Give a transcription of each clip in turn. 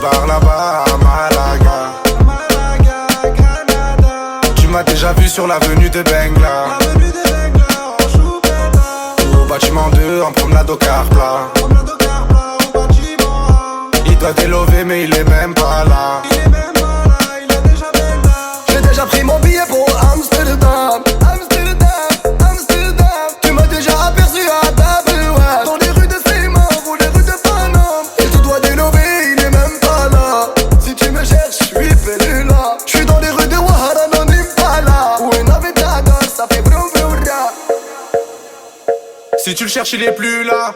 barre là-bas à Malaga. Tu m'as déjà vu sur l'avenue de Bengla. Au bâtiment 2 en promenade au car plat. Il doit délover mais il est même pas là. J'ai déjà pris mon billet pour Amsterdam. Tu m'as déjà aperçu à Tabouat, dans les rues de Seymour ou les rues de Paname. Il te doit délover, il est même pas là. Si tu me cherches, je suis perdu là. Je suis dans les rues de Ouahara, non Impala, où un Aventador, ça fait broum broum ra. Si tu le cherches il est plus là.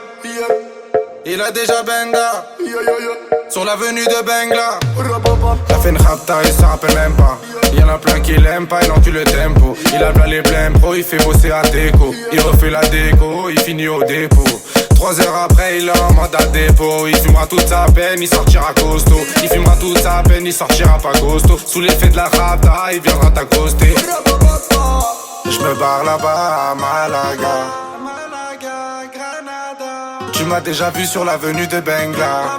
Il a déjà benga sur l'avenue de Bengla. T'as fait une rapta, il s'en rappelle même pas. Y'en a plein qui l'aiment pas, il en tue le tempo. Il a plein les blèmes pro, il fait bosser à déco. Il refait la déco, il finit au dépôt. 3 heures après, il est en mandat dépôt. Il fumera toute sa peine, il sortira costaud. Il fumera toute sa peine, il sortira pas costaud. Sous l'effet de la rapta, il viendra t'accoster. J'me barre là-bas à Malaga. Tu m'as déjà vu sur l'avenue de Bengla.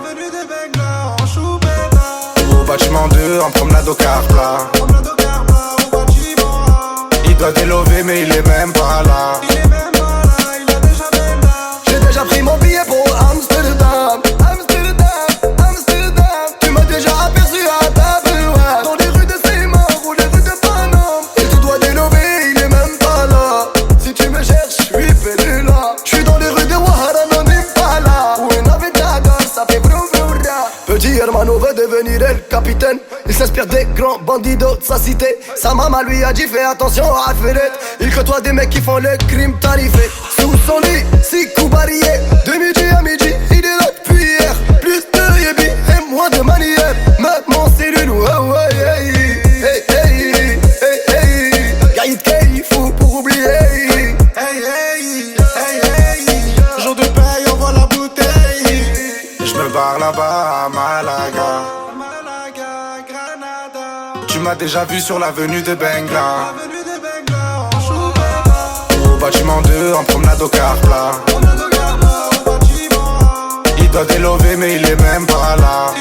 Au bâtiment 2 en promenade au car plat. Il doit délover mais il est même pas là. J'ai déjà pris mon billet pour Amsterdam. Tu m'as déjà aperçu à Tabouat, dans les rues de Seymour ou les rues de Paname. Il te doit délover, il est même pas là. Si tu me cherches, je suis perdu là. Je suis dans les rues de Ouahara, non Impala, où un Aventador, ça fait broum broum ra. Petit hermano veut devenir el capitaine. Il s'inspire des grands bandidos de sa cité. Sa maman lui a dit fais attention à Ferret. Il côtoie des mecs qui font le crime tarifé. Sous son lit, 6 coups barillés. De midi à midi, il est là depuis hier. Plus de yébi et moins de manière. Maintenant c'est lui, ouais ouais hey, hey, hey, hey, hey. Gaïd Kay, fou pour oublier. Hey hey, hey hey. Jour de paye, on voit la bouteille. J'me barre là-bas à Malaga. Tu m'as déjà vu sur l'avenue de Bengla. Au bâtiment 2 en promenade au car plat. Il doit délover mais il est même pas là.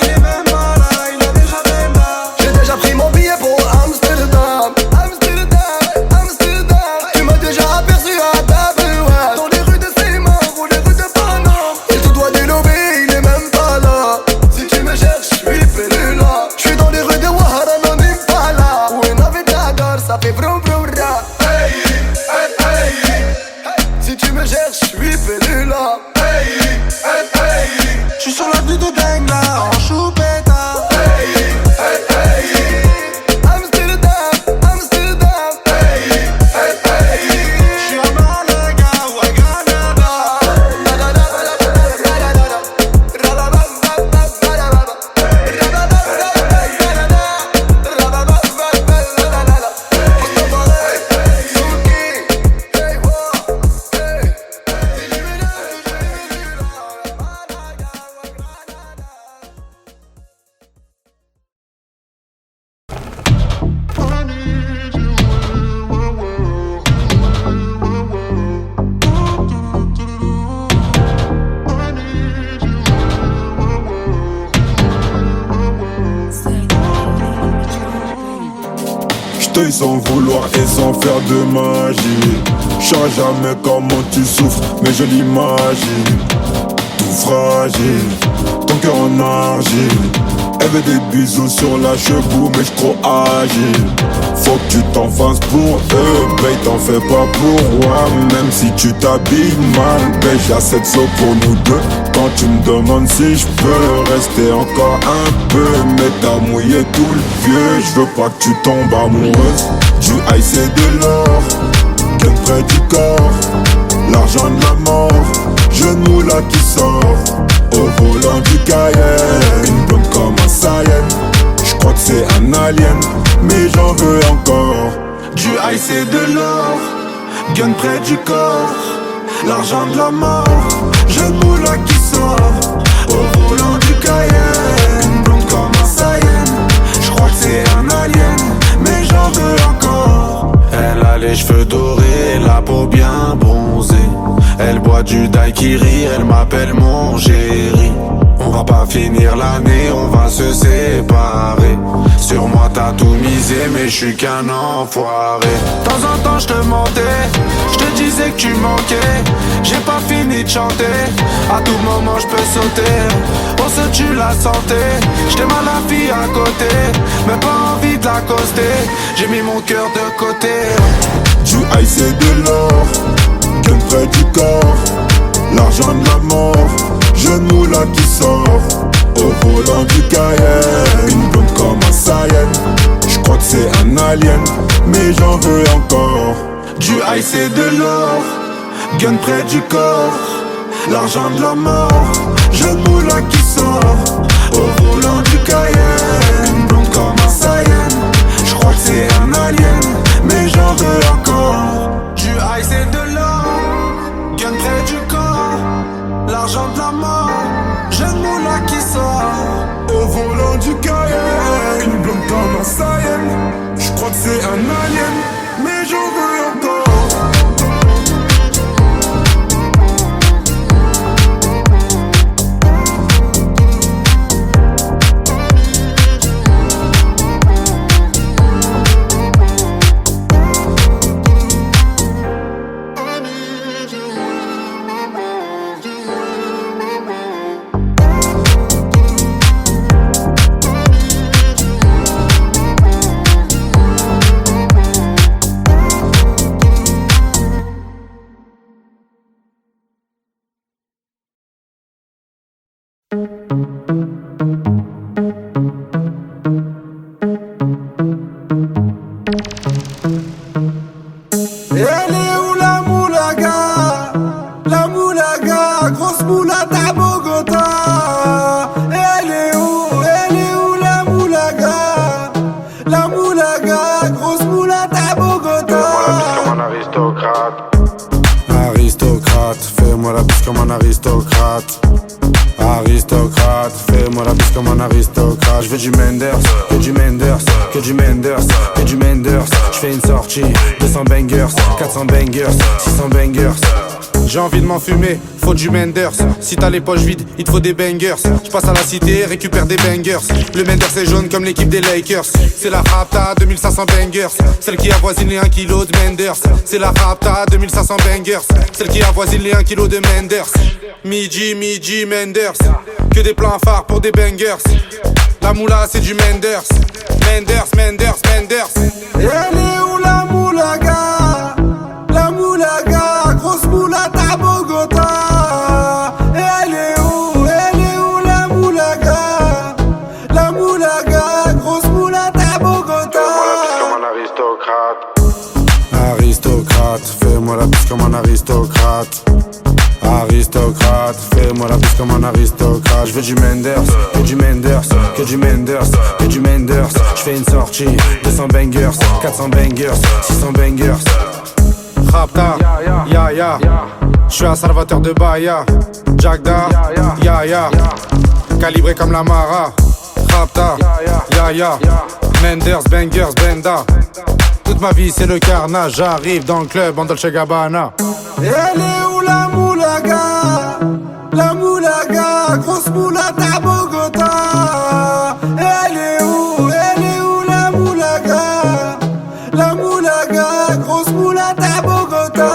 J'ai déjà pris mon billet pour Amsterdam. Tu m'as déjà aperçu à Tabouat, dans les rues de Seymour ou les rues de Paname. Il te doit délover, il est même pas là. Si tu me cherches, je suis perdu là. Je suis dans les rues de Ouahara, non Impala, où un Aventador, ça fait broum broum ra. Si tu me cherches, je suis perdu là. Je suis sur l'avenue de Bengla en choupetta. Amsterdam. Je suis à Malaga ou à Granada. J't'œille sans vouloir et sans faire de magie. J'sais jamais comment tu souffres, mais je l'imagine. Tout fragile, ton cœur en argile. Elle veut des bisous sur la cheveux, mais j'suis trop agile. Faut que tu t'en fasses pour eux, babe, t'en fais pas pour moi. Même si tu t'habilles mal, babe, j'ai assez de seaux pour nous deux. Quand tu me demandes si je peux rester encore un peu, mais t'as mouillé tout le vieux. Je veux pas que tu tombes amoureuse. Du high c'est de l'or, que près du corps. L'argent de la mort, genou là qui sort. Au volant du Cayenne, une blonde comme un Saiyan. J'crois que c'est un alien, mais j'en veux encore. Du high c'est de l'or, gun près du corps. L'argent de la mort, genou là qui sort. Au volant du Cayenne, une blonde comme un Saiyan. J'crois que c'est un alien, mais j'en veux encore. Elle a les cheveux dorés, la peau bien bronzée. Elle boit du daiquiri, elle m'appelle mon chéri. On va pas finir l'année, on va se séparer. Sur moi t'as tout misé, mais je suis qu'un enfoiré. De temps en temps je te mentais, je te disais que tu manquais. J'ai pas fini de chanter, à tout moment je peux sauter. On se tue la santé, j't'aime à la fille à côté, mais pas envie de l'accoster. J'ai mis mon cœur de côté. Du high c'est de l'or, gun près du corps. L'argent de la mort, jeune moula qui sort au volant du Cayenne. Une blonde comme un Saiyan, j'crois que c'est un alien, mais j'en veux encore. Du high c'est de l'or, gun près du corps. L'argent de la mort, jeune moula qui sort au volant du Cayenne. Une blonde comme un Saiyan, j'crois que c'est un alien, mais j'en veux encore. Du high c'est de l'or, gun près du corps. L'argent de la mort, jeune moula qui sort Au volant du Cayenne. Une blonde comme un Saiyan, j'crois que c'est un alien, mais j'en veux encore. Elle est où la moulaga? La moulaga, grosse moulade à Bogota. Elle est où la moulaga? La moulaga, grosse moulade à Bogota. Fais-moi la bise comme un aristocrate. Aristocrate, fais-moi la bise comme un aristocrate. Aristocrate, fais-moi la bise comme un aristocrate. Je veux du Menders, que du Menders, que du Menders, que du Menders. Je fais une sortie, 200 bangers, 400 bangers, 600 bangers. J'ai envie de m'enfumer, faut du Menders. Si t'as les poches vides, il te faut des bangers. Je passe à la cité, récupère des bangers. Le Menders est jaune comme l'équipe des Lakers. C'est la Rapta, 2500 bangers. Celle qui avoisine les 1 kg de Menders. C'est la Rapta, 2500 bangers. Celle qui avoisine les 1 kg de Menders. Midi, Menders. Que des plans phares pour des bangers. La moula c'est du Menders. Menders. Elle est où la moulaga? La moulaga, grosse moulade à Bogota. Elle est où la moulaga? La moulaga, grosse moulade à Bogota. Fais-moi la bise comme un aristocrate. Aristocrate, fais-moi la bise comme un aristocrate. Aristocrate, fais-moi la bise comme un aristocrate. Je veux du Menders, que du Menders, que du Menders, que du Menders. Je fais une sortie, 200 bangers, 400 bangers, 600 bangers. Rapta, ya. Je suis un salvateur de Bahia. Jagda, ya. Calibré comme la Mara. Rapta, ya. Menders, bangers, benda. Toute ma vie c'est le carnage. J'arrive dans le club en Dolce Gabbana. Elle est où la moulaga? La moulaga, grosse moulade à Bogota. Elle est où la moulaga? La moulaga, grosse moulade à Bogota.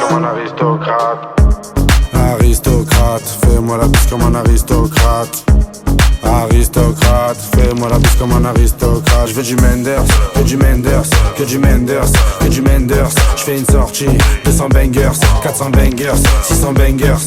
Fais-moi la bise comme un aristocrate. Aristocrate, fais-moi la bise comme un aristocrate. Aristocrate, fais-moi la bise comme un aristocrate. Je veux du Menders, que du Menders, que du Menders, que du Menders. Je fais une sortie, 200 bangers, 400 bangers, 600 bangers.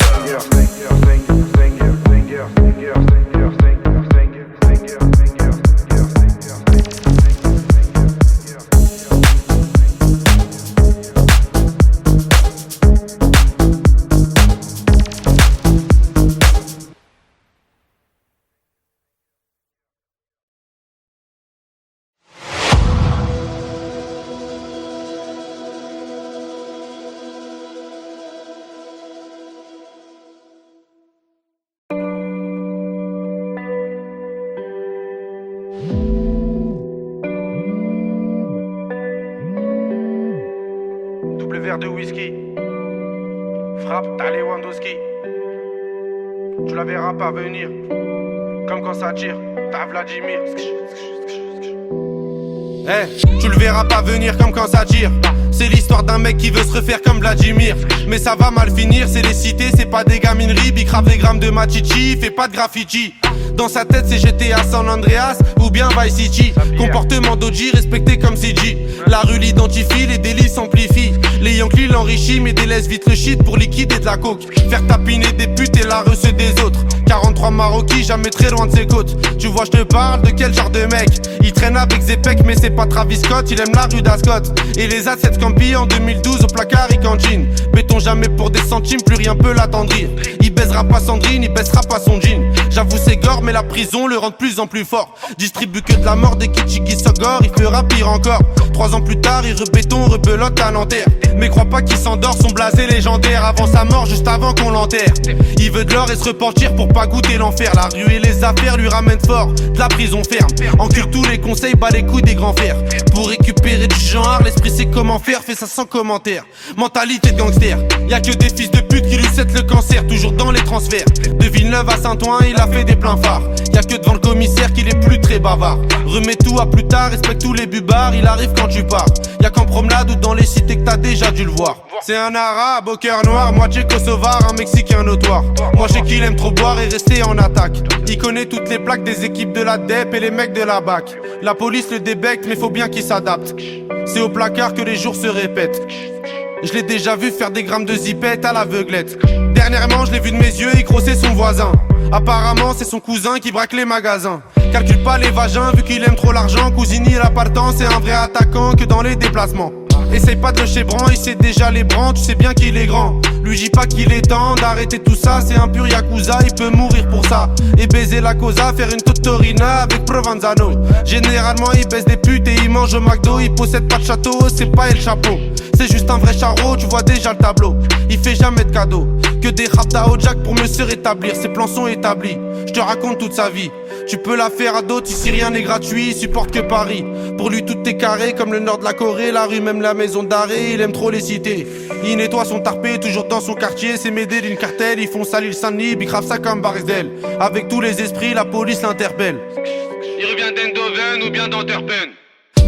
Double verre de whisky. Frappe, t'as Lewandowski. tu la verras pas venir. Comme quand ça tire, t'as Vladimir. Tu le verras pas venir comme quand ça tire. C'est l'histoire d'un mec qui veut se refaire comme Vladimir. Mais ça va mal finir, c'est les cités, c'est pas des gamineries. Big crave des grammes de machichi, fait pas de graffiti. Dans sa tête c'est GTA San Andreas ou bien Vice City. Comportement d'OG respecté comme CG. La rue l'identifie, les délits s'amplifient. Les Yankees l'enrichissent mais délaissent vite le shit pour liquider de la coke. Faire tapiner des putes et la reçue des autres. 43 Maroquis, jamais très loin de ses côtes. Tu vois je te parle de quel genre de mec. Il traîne avec Zepek mais c'est pas Travis Scott. Il aime la rue d'Ascot. Et les assets Campi en 2012 au placard et cantine. Béton jamais pour des centimes, plus rien peut l'attendrir. Il baisera pas Sandrine, il baissera pas son jean. J'avoue c'est gore mais la prison le rend de plus en plus fort. Distribue que de la mort des Kitschiki Sogor. Il fera pire encore. 3 ans plus tard il rebéton, rebelote à Nanterre. Mais crois pas qu'il s'endort, son blasé légendaire. Avant sa mort, juste avant qu'on l'enterre. Il veut de l'or et se repentir pour pas goûter l'enfer. La rue et les affaires lui ramènent fort. De la prison ferme, encule tous les conseils, bat les couilles des grands fers. Pour récupérer du genre, l'esprit sait comment faire. Fais ça sans commentaire, mentalité de gangster. Y'a que des fils de pute qui lui cèdent le cancer. Toujours dans les transferts, de Villeneuve à Saint-Ouen il a fait des pleins phares. Y'a que devant le commissaire qu'il est plus très bavard. Remets tout à plus tard, respecte tous les bubards. Il arrive quand tu pars. Y'a qu'en promenade ou dans les cités que t'as déjà dû le voir. C'est un arabe au cœur noir, moitié kosovar, un mexicain notoire. Moi je sais qu'il aime trop boire et rester en attaque. Il connaît toutes les plaques des équipes de la DEP et les mecs de la BAC. La police le débecte mais faut bien qu'il s'adapte. C'est au placard que les jours se répètent. Je l'ai déjà vu faire des grammes de zipette à l'aveuglette. Dernièrement je l'ai vu de mes yeux, il grossait son voisin. Apparemment c'est son cousin qui braque les magasins. Calcule pas les vagins vu qu'il aime trop l'argent. Cousini il a pas le temps, c'est un vrai attaquant que dans les déplacements. Essaye pas de le chébran, il sait déjà les brans, tu sais bien qu'il est grand. Lui dis pas qu'il est temps d'arrêter tout ça, c'est un pur yakuza, il peut mourir pour ça. Et baiser la cosa, faire une Totorina avec Provenzano. Généralement il baisse des putes et il mange au McDo. Il possède pas de château, c'est pas El Chapeau. C'est juste un vrai charreau, tu vois déjà le tableau. Il fait jamais de cadeaux, que des raptas au jack pour me se rétablir. Ses plans sont établis, je te raconte toute sa vie. Tu peux la faire à d'autres, ici rien n'est gratuit, il supporte que Paris. Pour lui tout est carré, comme le nord de la Corée. La rue, même la maison d'arrêt, il aime trop les cités. Il nettoie son tarpé, toujours dans son quartier. C'est m'aider d'une cartel, ils font salir le Saint-Denis. Bicrave ça comme Barisdel. Avec tous les esprits, la police l'interpelle. Il revient d'Eindhoven ou bien d'Antwerpen.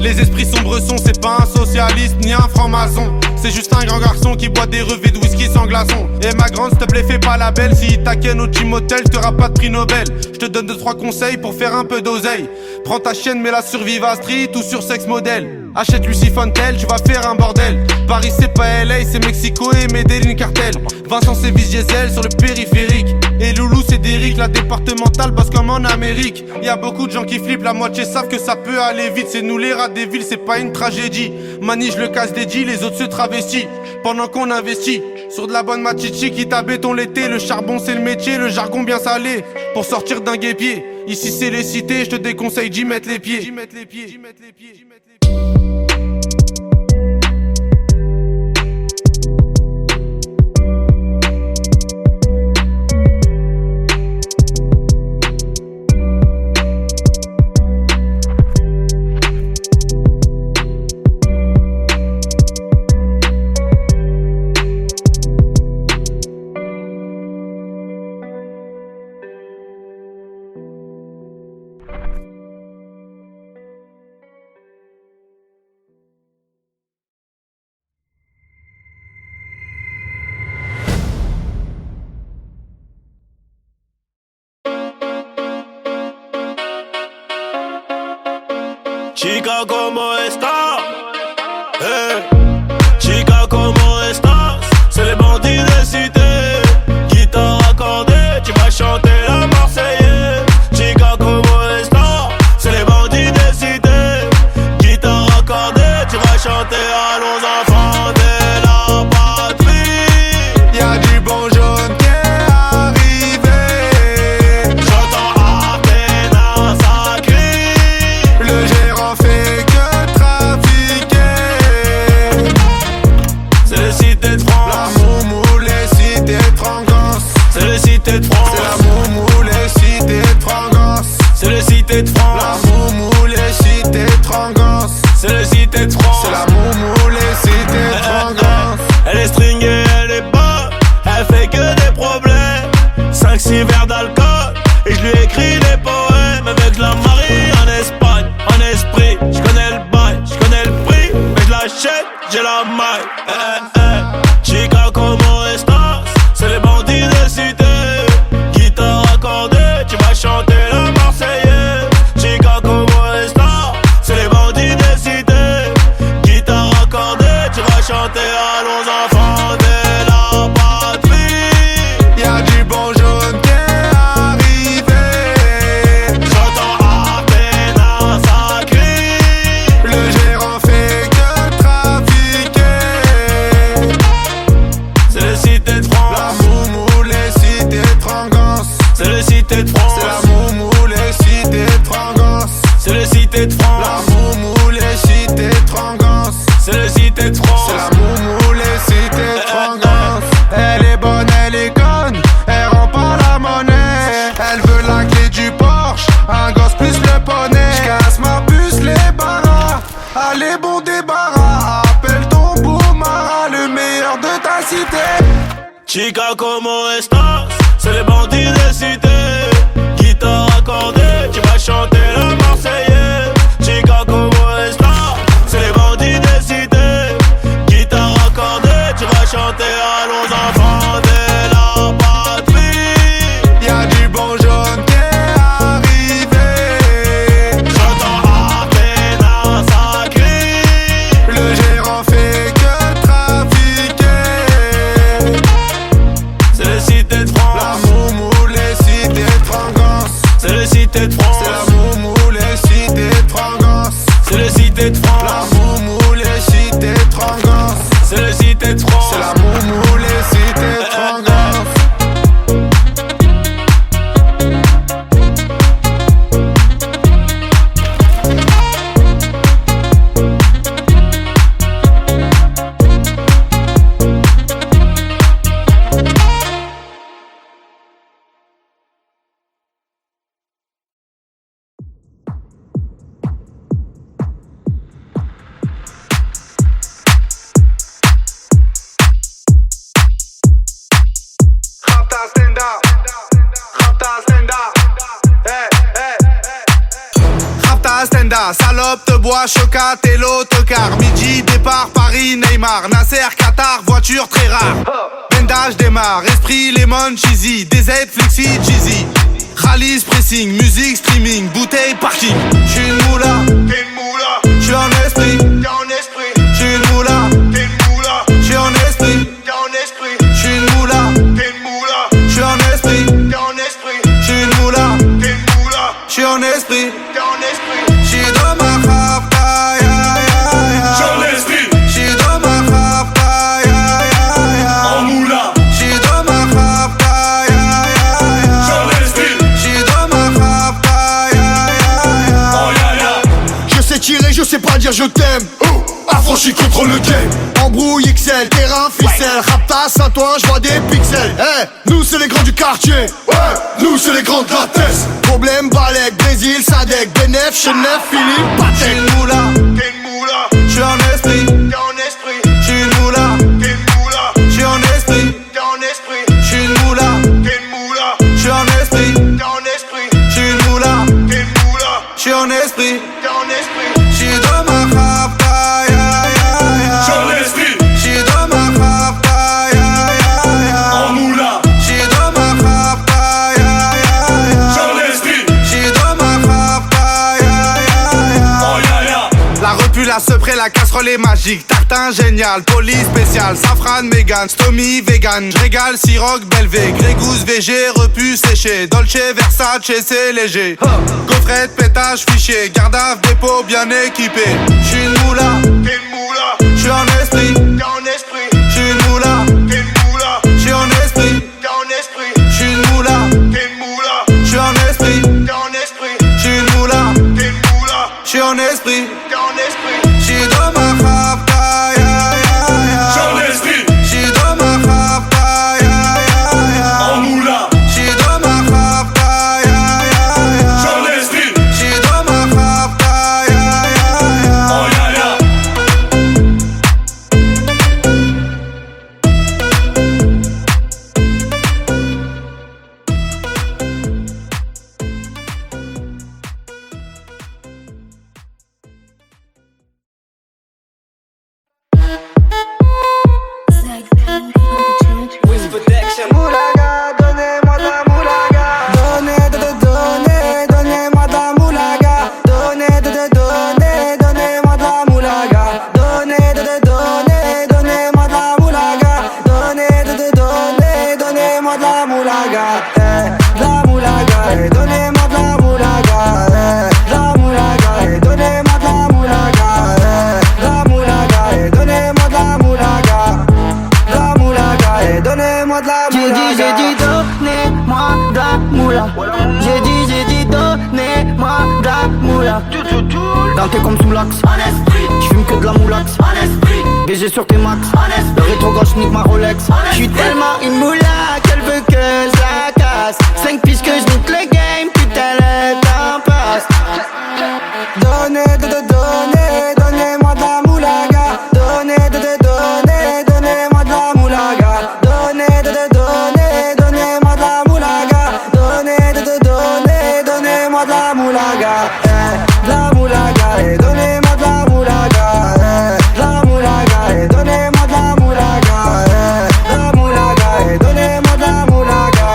Les esprits sombres sont, c'est pas un socialiste ni un franc-maçon. C'est juste un grand garçon qui boit des revêts de whisky sans glaçon. Et ma grande, s'il te plaît, fais pas la belle. Si il t'aquenne au gym hotel, t'auras pas de prix Nobel. Je te donne 2-3 conseils pour faire un peu d'oseille. Prends ta chienne, mets-la sur Viva Street ou sur Sex Model. Achète Lucy Fontel, tu vas faire un bordel. Paris c'est pas LA, c'est Mexico et Medellin cartel. Vincent c'est Diesel sur le périphérique. Et Loulou c'est Derrick, la départementale bosse comme en Amérique. Y'a beaucoup de gens qui flippent, la moitié savent que ça peut aller vite. C'est nous les rats des villes, c'est pas une tragédie. Mani je le casse des G, les autres se travestissent. Pendant qu'on investit sur de la bonne machichi qui t'a béton l'été. Le charbon c'est le métier, le jargon bien salé. Pour sortir d'un guépier, ici c'est les cités, je te déconseille d'y mettre les pieds. Chica, ¿cómo estás? Chica, ¿cómo estás? C'est les bandits des cités. Guitare accordée, tu vas chanter la Marseillaise. Chica, ¿cómo estás? C'est les bandits des cités. Guitare accordée, tu vas chanter à nos enfants de la patrie. Y'a du bon jaune qui est arrivé. J'entends Athéna, ça crie. Le gérant fait que trafiquer. C'est les cités de France. La moumou, les cités de Frangance. C'est les cités de France. C'est la moumou, les cités de Frangance. C'est les cités de France. La moumou, les cités de Frangance. C'est les cités de France. C'est la moumou, les cités machette, j'ai la maille. Chica como estas, c'est les bandits de cité. Guitare accordée, tu vas chanter la Marseillaise. Chica como estas, c'est les bandits de cité. Guitare accordée, tu vas chanter allons enfants de la patrie. Y'a du bon jaune qui est arrivé. J'entends à peine un sacré. Le gérant fait que trafiquer. C'est le cité de France. La moumou, les cités de Frangance. C'est le cité de France. C'est la moumou, les cités de Frangance. C'est le cité de La France. moumou, les cités de Frangance. C'est le cité de C'est France. la moumou, les cités de Frangance. Elle est bonne, elle est conne, elle rend pas la monnaie. Elle veut la clé du Porsche, un gosse plus le poney. J'casse ma puce, les barras, allez bon débarras. Appelle ton beau Mara, le meilleur de ta cité. Chica como estas, c'est les bandits de cité. Guitare accordée, tu vas chanter la Marseillaise. Chica como estas, c'est les bandits de cité. Guitare accordée, tu vas chanter allons enfants de la patrie. Y'a du bon jaune qui est arrivé. J'entends à peine un sacré. Le gérant fait que trafiquer. C'est le cité de La France. moumou, les cités de Frangance. C'est le cité de C'est la France. moumou, les cités de Frangance. C'est le cité de La France. moumou, les cités de Frangance. C'est le cité de France. C'est la moumou, les cités de Frangance. Rapta stand up, Rapta stand up, Rapta stand up, salope te bois, chocat et l'autocar. Midi départ, Paris, Neymar, Nasser, Qatar, voiture très rare. Bendage démarre, esprit, lemon, cheesy, DZ, flexi, cheesy. Rallye, pressing, musique, streaming, bouteille, parking. J'suis une moula, T'es une moula, j'suis en esprit. t'es en esprit. J'suis une moula, T'es une moula, j'suis en esprit. t'es en esprit. J'suis une moula, T'es une moula, j'suis en esprit. t'es en esprit. J'suis une moula, T'es une moula, j'suis en esprit. t'es en esprit. J'suis dans ma rapta, ya ya ya. J'en esprit, J'suis dans ma rapta, ya ya ya. en moula. J'suis dans ma rapta, ya ya ya. J'en esprit, J'suis dans ma rapta, ya ya ya. en yaya. Je sais tirer, je sais pas dire je t'aime. Affranchi contre le game. Embrouille XL, terrain, ficelle. Raptas à toi, je vois des pixels. Nous c'est les grands du quartier. Ouais, nous c'est les grands de la tête. Problème, Balek, Brésil, Sadek, Benef, Chenef, Philippe, J'suis Patek. une moula, T'es une moula, j'suis en esprit. t'es en esprit. J'suis une moula, T'es une moula, j'suis en esprit. t'es en esprit. J'suis une moula, T'es une moula, j'suis en esprit. t'es en esprit. J'suis une moula, T'es une moula, j'suis en esprit. t'es en esprit. J'suis dans ma rapta, ya ya ya. J'en esprit, J'suis dans ma rapta, ya ya ya. en moula. J'suis dans ma rapta, ya ya ya. J'en esprit, J'suis dans ma rapta, ya ya ya. en yaya. La repu, la sepré, la casserole est magique. Tartin génial, police spécial, safran, mégan, stomy, vegan. J'régale, siroc, belvé, grégousse, VG, repu, séché. Dolce, Versace, c'est léger. Gaufrette, pétage, fichier, garde à dépôt bien équipé. J'suis une moula, T'es une moula, j'suis en esprit. t'es en esprit. J'suis une moula, T'es une moula, j'suis en esprit. t'es en esprit. J'suis une moula, T'es une moula, j'suis en esprit. t'es en esprit. J'suis une moula, T'es une moula, j'suis en esprit. t'es en esprit. J'suis dans ma rapta, ya ya ya. J'en esprit, J'suis dans ma rapta, ya ya ya. en moula. J'suis dans ma rapta, ya ya ya. J'en esprit, J'suis dans ma rapta, ya ya ya. en yaya. moula. J'ai dit, donnez-moi de la moula. Dans tes comme sous l'axe, j'fume que de la moulax. BG sur tes max, le rétro gauche nique ma Rolex. J'suis tellement une moula qu'elle veut que je la casse. 5 piges que je nique le game, putain le temps passe. Donnez-moi de la moulaga. Donnez-moi de la moulaga. Donnez-moi de la moulaga. Donnez-moi de la moulaga. De la moulaga, donnez-moi de la moulaga. De la moulaga, donnez-moi de la moulaga. De la moulaga, donnez-moi de la moulaga.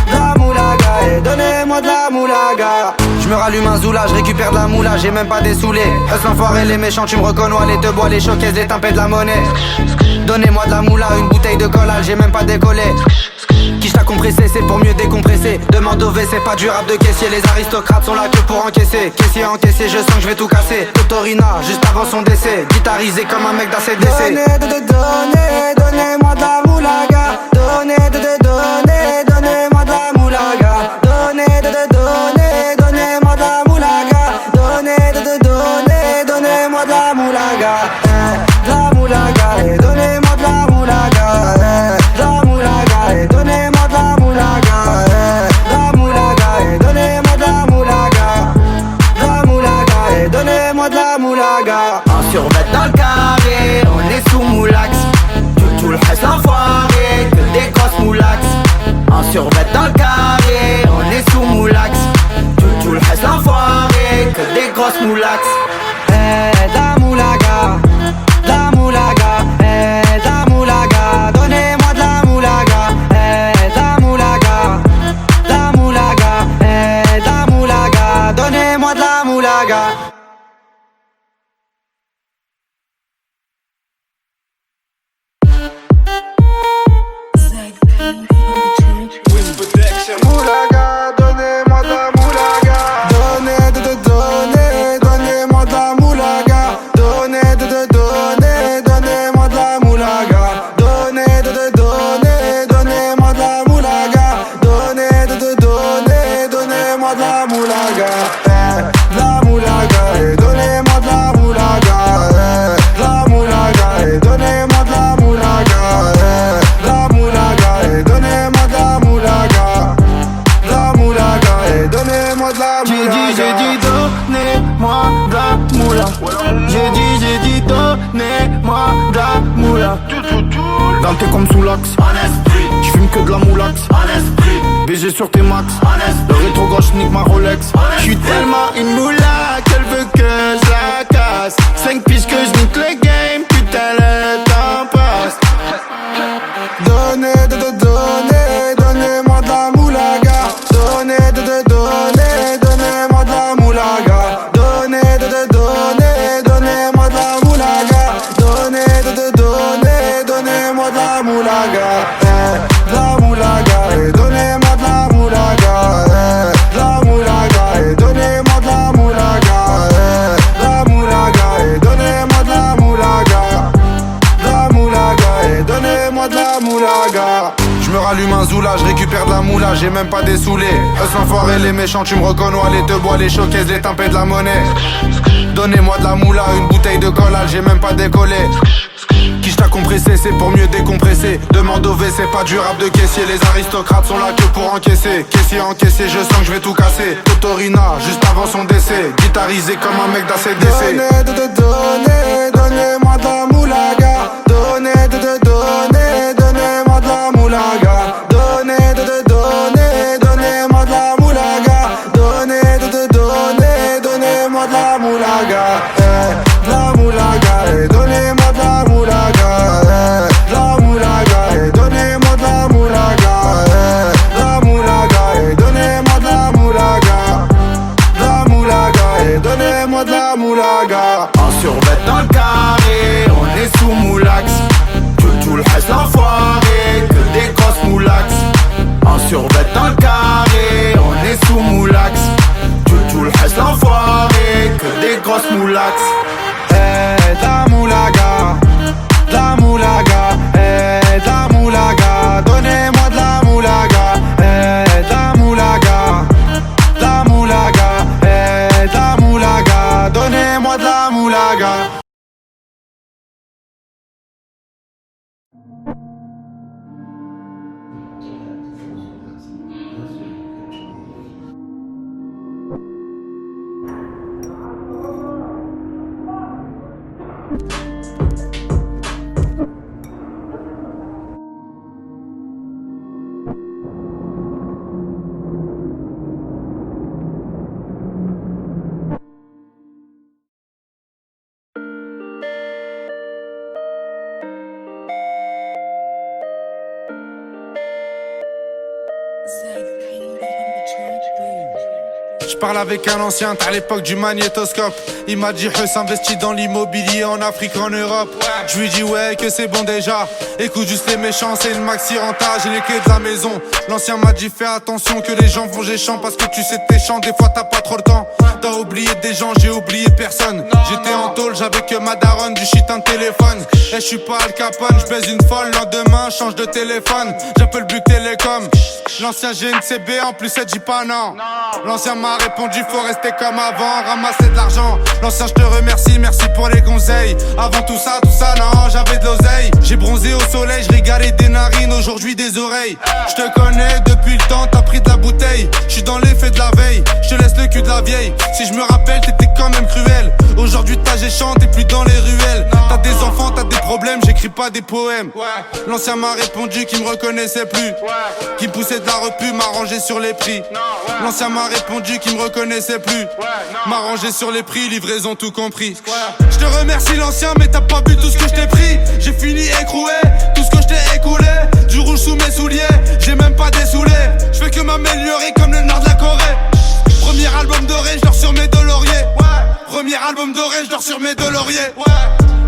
De la moulaga, donnez-moi de la moulaga. J'me rallume un zoula, j'récupère de la moula, j'ai même pas des saoulés. Hustle l'enfoiré, les méchants, tu me reconnais, les te bois, les choquaises, les timpés de la monnaie. Donnez-moi de la moula, une bouteille de collage, j'ai même pas décollé. Quiche t'a compressé, c'est pour mieux décompresser. Demande au V, c'est pas du rap de caissier. Les aristocrates sont là que pour encaisser. Caissier encaissé, je sens que je vais tout casser. Totorina, juste avant son décès. Guitarisé comme un mec d'ACDC. Donnez-moi de la moulaga. Donnez-moi de la moulaga. Donnez-moi de la moulaga. Donnez-moi de la moulaga. De la moulaga, donnez-moi de la moulaga. De la moulaga, donnez-moi de la moulaga. De la moulaga, donnez-moi de la moulaga. De la moulaga, donnez-moi de la moulaga. En survêt dans le carré, on est sous moulax. Tout le reste l'enfoiré, que des grosses moulax. En survêt dans le carré, on est sous moulax. Tout le reste l'enfoiré, que des grosses moulax. La moulaga, la moulaga, la moulaga, donnez-moi de la moulaga, la moulaga, la moulaga, la moulaga, donnez-moi de la moulaga. Moulaga, donnez-moi de la moulaga. Donnez-moi de la moulaga. Donnez-moi de la moulaga. Donnez-moi de la moulaga. Donnez-moi de la moulaga. La moulaga, donnez-moi de la moulaga. La moulaga, donnez-moi de la moulaga. La moulaga, donnez-moi de la moulaga. La moulaga, donnez-moi de la moulaga. J'ai dit, donnez-moi de la moula. J'ai dit, donnez-moi de la moula. Dans tes comme sous l'axe, j'fume que de la moulax. BG sur tes max, le rétro gauche nique ma Rolex. J'suis tellement une moula qu'elle veut que je la casse. 5 piges que je nique le game, putain le temps passe. Donnez-moi de la moulaga. Donnez-moi de la moulaga. Donnez-moi de la moulaga. Donnez-moi de la moulaga. La moulaga, donnez-moi de la moulaga. La moulaga, donnez-moi de la moulaga. La moulaga, donnez-moi de la moulaga. La moulaga, donnez-moi de la moulaga. J'me rallume un zoula, j'récupère de la moula, j'ai même pas des saoulés. Hustle l'enfoiré, les méchants, tu me reconnais, les te bois, les choquaises, les timpés de la monnaie. Donnez-moi de la moula, une bouteille de collage, j'ai même pas décollé. Quiche t'a compressé, c'est pour mieux décompresser. Demande au V, c'est pas du rap de caissier. Les aristocrates sont là que pour encaisser. Caissier encaissé, je sens que je vais tout casser. Totorina, juste avant son décès. Guitarisé comme un mec d'ACDC. Donnez-moi de la moulaga. Donnez-moi de la moulaga. Donnez-moi de la moulaga. Donnez-moi de la moulaga. La moulaga, donnez-moi de la moulaga. La moulaga, donnez-moi de la moulaga. La moulaga, donnez-moi de la moulaga. La moulaga, donnez-moi de la moulaga. En survêt dans le carré, on est sous moula. Je parle avec un ancien, à l'époque du magnétoscope. Il m'a dit Huss investit dans l'immobilier en Afrique, en Europe. Je lui dis ouais que c'est bon déjà. Écoute juste les méchants, c'est une maxi renta, j'ai les clés de la maison. L'ancien m'a dit fais attention que les gens vont géchant, parce que tu sais tes chants, des fois t'as pas trop le temps. T'as oublié des gens, j'ai oublié personne. J'étais en tôle, j'avais que ma daronne, du shit un téléphone. Et je suis pas Al Capone, je baise une folle, lendemain change de téléphone. J'appelle Buc Télécom. L'ancien j'ai une CB, en plus elle dit pas non. L'ancien m'a répondu faut rester comme avant, ramasser de l'argent. L'ancien je te remercie, merci pour les conseils. Avant tout ça non, j'avais de l'oseille. J'ai bronzé au soleil, je régalais des narines, aujourd'hui des oreilles. Je te connais depuis le temps, t'as pris de la bouteille. Je suis dans l'effet de la veille, je te laisse le cul de la vieille. Si je me rappelle t'étais quand même cruel. Aujourd'hui t'as géchant, t'es plus dans les ruelles. T'as des enfants, t'as des problèmes, j'écris pas des poèmes. L'ancien m'a répondu qu'il me reconnaissait plus, qu'il me poussait de la repu, m'a rangé sur les prix. L'ancien m'a répondu qu'il me reconnaissait plus, m'a rangé sur les prix, livraison tout compris. Je te remercie l'ancien, mais t'as pas vu tout ce que je t'ai pris. J'ai fini écroué, tout ce que je t'ai écoulé. Du rouge sous mes souliers, j'ai même pas dessoulé. Je fais que m'améliorer comme le nord de la Corée. Premier album doré, je dors sur mes deux lauriers. Premier album doré, je dors sur mes deux lauriers.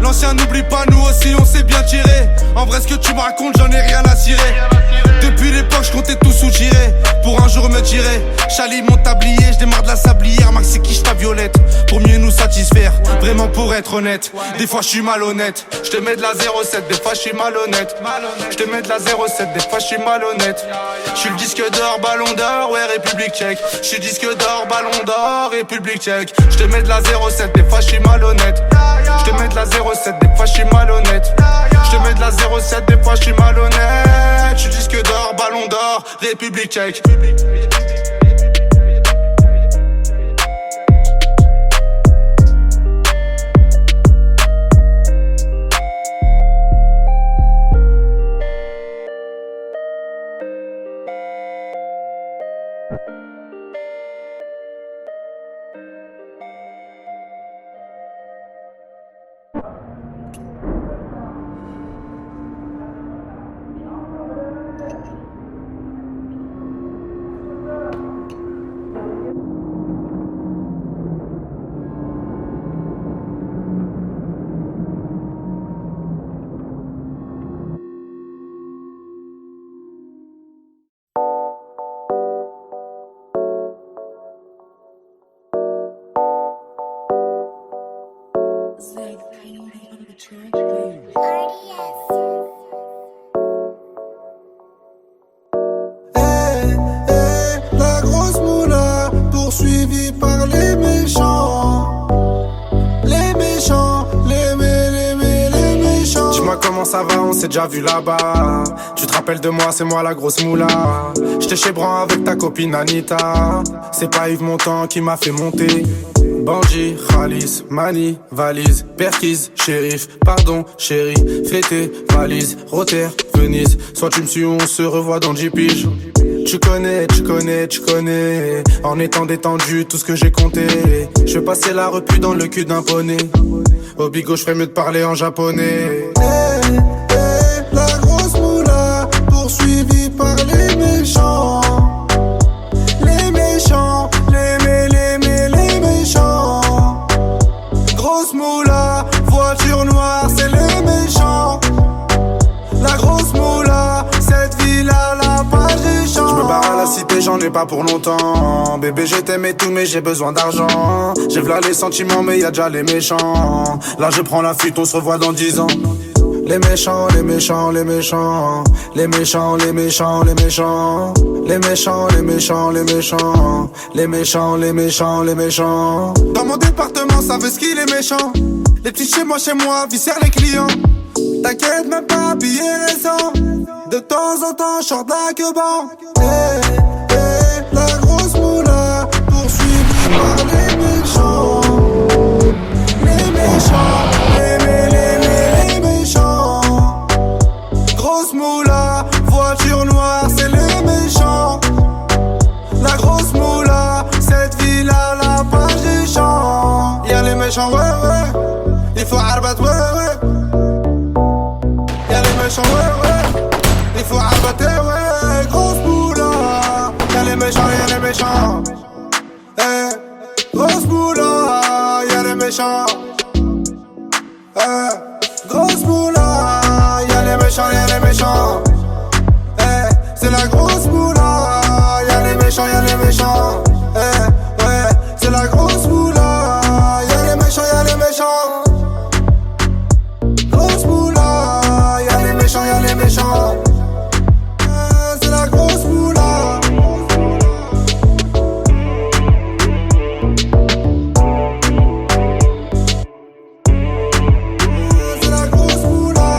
L'ancien n'oublie pas, nous aussi on s'est bien tiré. En vrai ce que tu me racontes, j'en ai rien à cirer. Depuis l'époque, je comptais tout soutirer pour un jour me tirer. Chali mon tablier, je démarre de la sablière. Max c'est quiche ta violette pour mieux nous satisfaire. Vraiment pour être honnête, des fois je suis malhonnête. Je te mets de la 07, des fois je suis malhonnête. Je te mets de la 07, des fois je suis malhonnête. Je suis le disque d'or, ballon d'or, ouais République tchèque. Je suis disque d'or, ballon d'or, République tchèque. Je te mets de la 07, des fois je suis malhonnête. Je te mets de la 07, des fois je suis malhonnête. Je te mets de la 07, des fois je suis malhonnête. Je suis disque d'or, ballon d'or, République tchèque. La grosse moula poursuivie par les méchants. Les méchants, les méchants. Dis-moi comment ça va, on s'est déjà vu là-bas. Tu te rappelles de moi, c'est moi la grosse moula. J'étais chez Bran avec ta copine Anita. C'est pas Yves Montand qui m'a fait monter. Bandit, Khalis, Mani, valise, Perquise, shérif, pardon, chérie, fêté, valise, Rotter, Venise. Soit tu me suis ou on se revoit dans 10 piges. Tu connais, en étant détendu, tout ce que j'ai compté. Je vais passer la repu dans le cul d'un poney. Au bigot, je ferais mieux de parler en japonais. La grosse moula poursuivie par les méchants. Les méchants, les méchants. Grosse moula, voiture noire, c'est les méchants. La grosse moula, cette ville-là, la page des champs. Je me barre à la cité, j'en ai pas pour longtemps. Bébé, je t'aime et tout, mais j'ai besoin d'argent. J'ai v'là les sentiments, mais y'a déjà les méchants. Là, je prends la fuite, on se revoit dans 10 ans. Les méchants, les méchants, les méchants. Les méchants, les méchants, les méchants. Les méchants, les méchants, les méchants. Les méchants, les méchants, les méchants. Dans mon département, ça veut ce qu'il est méchant. Les petits chez moi, viscèrent les clients. T'inquiète même pas, billets récents. De temps en temps, je sors de la queue-ban. La grosse moula, poursuivie par les méchants. Les méchants, les méchants. Grosse moula, voiture noire, c'est les méchants. La grosse moula, cette ville à la page des champs. Y'a les méchants, ouais, ouais. Il faut arbat, ouais, ouais. Y'a les méchants, ouais, ouais. Il faut arbater, ouais. Grosse moula. Y'a les méchants, y'a les méchants. Eh, grosse moula. Y'a les méchants. Eh, grosse moula. Y'a les méchants, y'a les méchants. Eh, c'est la grosse moula. Y'a les méchants, y'a les méchants. Eh, ouais, c'est la grosse moula. Y'a les méchants, y'a les méchants. Grosse moula. Y'a les méchants, y'a les méchants. Eh, c'est la grosse moula. C'est la grosse moula.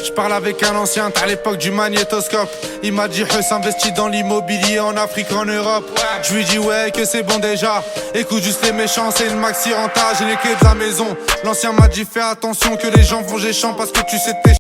Je parle avec un ancien, t'as l'époque du magnétoscope. Il m'a dit investis dans l'immobilier en Afrique, en Europe. Je lui dis ouais que c'est bon déjà. Écoute juste les méchants, c'est une maxi renta, j'ai les clés de la maison. L'ancien m'a dit fais attention que les gens vont géchant parce que tu sais t'es